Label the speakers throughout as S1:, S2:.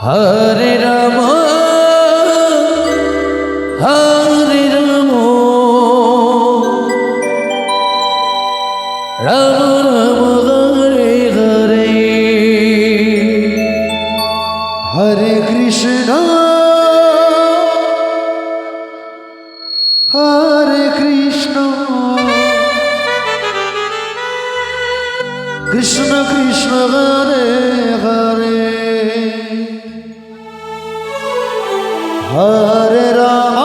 S1: হরে Ram হরে Ram Ram Ram Hare Hare
S2: Hare Krishna হরে Krishna Krishna Krishna Hare Hare Hare Ram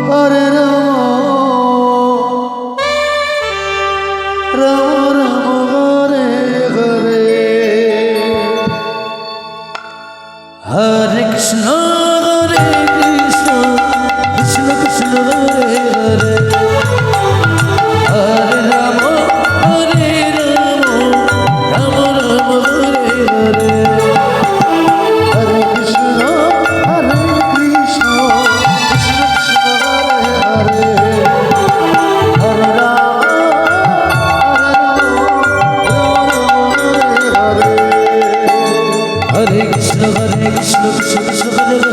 S2: হরে Ram Ram Ram Hare Hare
S1: Hare Krishna হরে Krishna Krishna Krishna Hare Hare Hare Ram হরে Ram Ram Ram Hare Hare
S2: Hare Krishna হরে Krishna Krishna Krishna Hare Hare Hare Ram Hare
S1: Hare Krishna Krishna Krishna Hare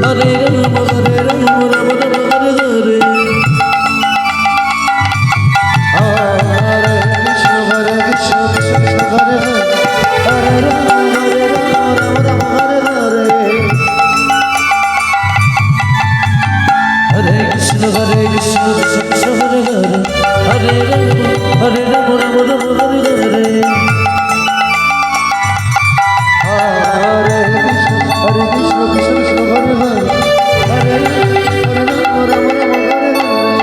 S1: Hare Hare Ram Ram Ram Hare Hare
S2: Hare Krishna Krishna Krishna Hare Hare Hare Ram Ram Hare Hare
S1: Hare Krishna Krishna Krishna Hare Hare Hare Ram Ram Ram Hare Hare
S2: Hare Krishna Krishna Krishna Hare Hare Hare Ram Ram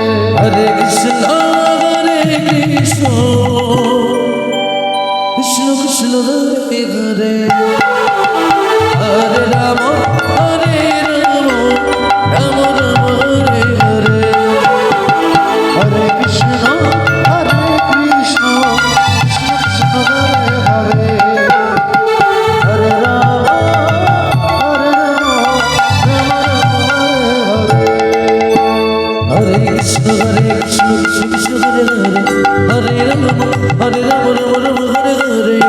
S2: Hare Hare
S1: Hare Krishna Krishna Krishna Hare Hare Hare Ram Ram Ram Hare Hare
S2: Hare Krishna Krishna Krishna Hare Hare Hare Ram Ram Hare Hare
S1: Hare Krishna Krishna Krishna Hare Hare Hare Ram Ram Ram Hare Hare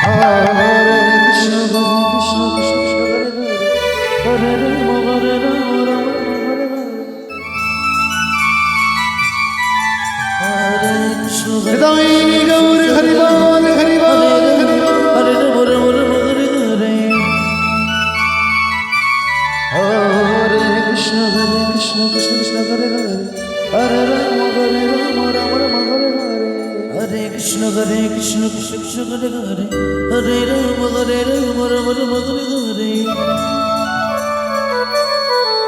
S2: Hare Krishna Krishna Krishna Hare Hare Hare Ram Ram Hare Hare
S1: Hare Krishna
S2: হৃদয় Gour Hari বল Hari বল Hari বল
S1: হরে Ram Hare Hare
S2: Hare Krishna Krishna Krishna Hare Hare Hare Ram Ram Hare Hare
S1: Hare Krishna Krishna Krishna Hare Hare Hare Ram Ram Hare Hare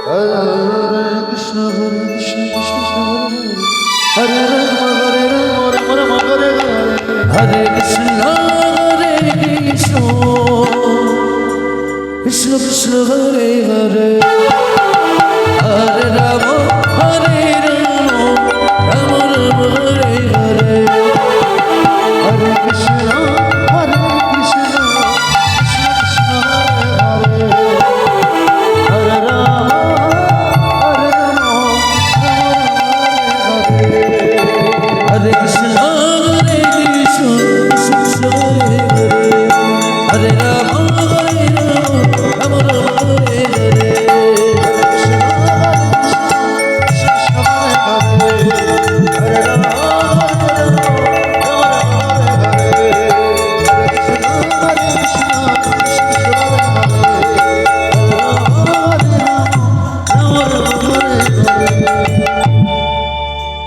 S2: Hare Krishna Krishna Krishna Hare Hare Hare Ram Ram Hare Hare
S1: Hare Krishna Krishna Krishna Krishna Hare Hare Hare Ram Ram Ram Hare Hare
S2: Hare Krishna Krishna Krishna Hare Hare Hare Ram Ram Hare
S1: Hare Krishna Krishna Krishna Hare Hare Hare Ram Ram Ram